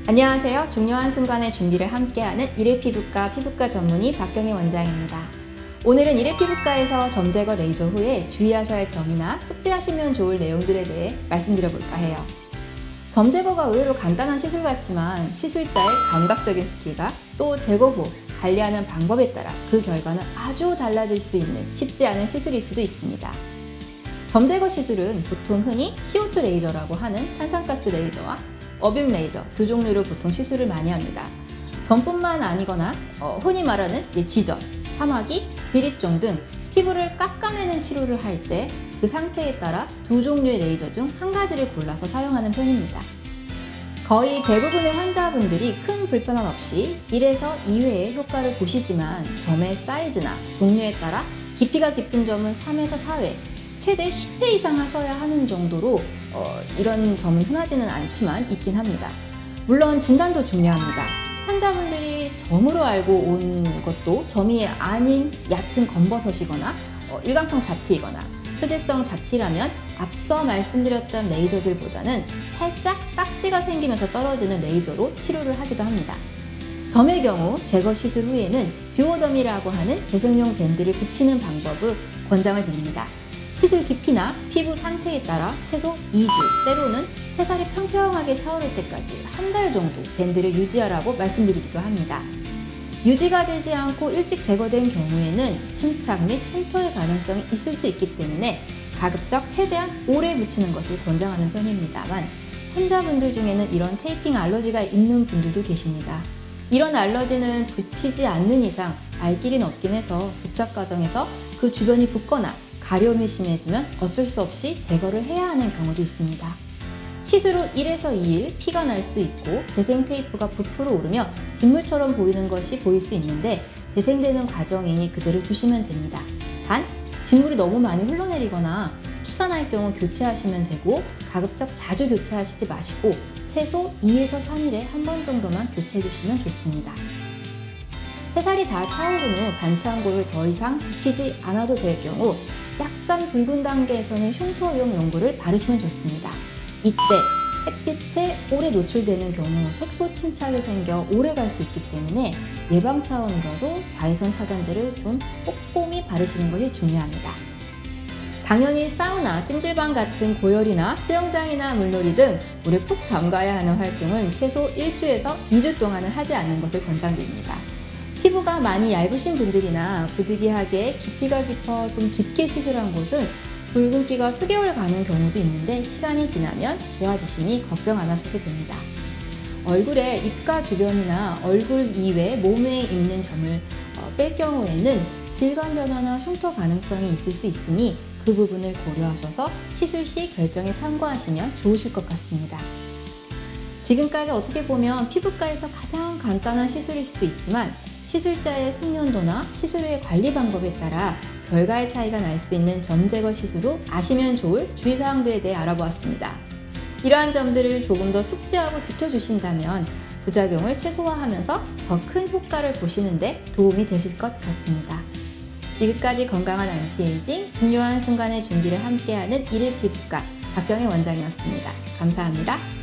안녕하세요. 중요한 순간의 준비를 함께하는 일일피부과 피부과 전문의 박경희 원장입니다. 오늘은 일일피부과에서 점제거 레이저 후에 주의하셔야 할 점이나 숙지하시면 좋을 내용들에 대해 말씀드려볼까 해요. 점제거가 의외로 간단한 시술 같지만 시술자의 감각적인 스킬과 또 제거 후 관리하는 방법에 따라 그 결과는 아주 달라질 수 있는 쉽지 않은 시술일 수도 있습니다. 점제거 시술은 보통 흔히 CO2 레이저라고 하는 탄산가스 레이저와 어빔 레이저 두 종류로 보통 시술을 많이 합니다. 점뿐만 아니거나 흔히 말하는 쥐전, 사마귀, 비립종 등 피부를 깎아내는 치료를 할 때 그 상태에 따라 두 종류의 레이저 중 한 가지를 골라서 사용하는 편입니다. 거의 대부분의 환자분들이 큰 불편함 없이 1에서 2회의 효과를 보시지만 점의 사이즈나 종류에 따라 깊이가 깊은 점은 3에서 4회, 최대 10회 이상 하셔야 하는 정도로 이런 점은 흔하지는 않지만 있긴 합니다. 물론 진단도 중요합니다. 환자분들이 점으로 알고 온 것도 점이 아닌 얕은 검버섯이거나 일광성 잡티이거나 표재성 잡티라면 앞서 말씀드렸던 레이저들보다는 살짝 딱지가 생기면서 떨어지는 레이저로 치료를 하기도 합니다. 점의 경우 제거 시술 후에는 듀오덤이라고 하는 재생용 밴드를 붙이는 방법을 권장을 드립니다. 시술 깊이나 피부 상태에 따라 최소 2주, 때로는 새살이 평평하게 차오를 때까지 한 달 정도 밴드를 유지하라고 말씀드리기도 합니다. 유지가 되지 않고 일찍 제거된 경우에는 침착 및 흉터의 가능성이 있을 수 있기 때문에 가급적 최대한 오래 붙이는 것을 권장하는 편입니다만 환자분들 중에는 이런 테이핑 알러지가 있는 분들도 계십니다. 이런 알러지는 붙이지 않는 이상 알 길은 없긴 해서 부착 과정에서 그 주변이 붓거나 가려움이 심해지면 어쩔 수 없이 제거를 해야 하는 경우도 있습니다. 시술 후 1에서 2일 피가 날 수 있고 재생 테이프가 부풀어 오르며 진물처럼 보이는 것이 보일 수 있는데 재생되는 과정이니 그대로 두시면 됩니다. 단, 진물이 너무 많이 흘러내리거나 피가 날 경우 교체하시면 되고 가급적 자주 교체하시지 마시고 최소 2에서 3일에 한 번 정도만 교체해 주시면 좋습니다. 새살이 다 차오른 후 반창고를 더 이상 붙이지 않아도 될 경우 약간 붉은 단계에서는 흉터용 연고를 바르시면 좋습니다. 이때 햇빛에 오래 노출되는 경우 색소 침착이 생겨 오래 갈 수 있기 때문에 예방 차원으로도 자외선 차단제를 좀 꼼꼼히 바르시는 것이 중요합니다. 당연히 사우나, 찜질방 같은 고열이나 수영장이나 물놀이 등 물에 푹 담가야 하는 활동은 최소 1주에서 2주 동안은 하지 않는 것을 권장드립니다. 피부가 많이 얇으신 분들이나 부득이하게 깊이가 깊어 좀 깊게 시술한 곳은 붉은기가 수개월 가는 경우도 있는데 시간이 지나면 좋아지시니 걱정 안 하셔도 됩니다. 얼굴에 입가 주변이나 얼굴 이외 몸에 있는 점을 뺄 경우에는 질감 변화나 흉터 가능성이 있을 수 있으니 그 부분을 고려하셔서 시술 시 결정에 참고하시면 좋으실 것 같습니다. 지금까지 어떻게 보면 피부과에서 가장 간단한 시술일 수도 있지만 시술자의 숙련도나 시술 후의 관리 방법에 따라 결과의 차이가 날 수 있는 점 제거 시술 후 아시면 좋을 주의사항들에 대해 알아보았습니다. 이러한 점들을 조금 더 숙지하고 지켜주신다면 부작용을 최소화하면서 더 큰 효과를 보시는데 도움이 되실 것 같습니다. 지금까지 건강한 안티에이징, 중요한 순간의 준비를 함께하는 일일피부과 박경희 원장이었습니다. 감사합니다.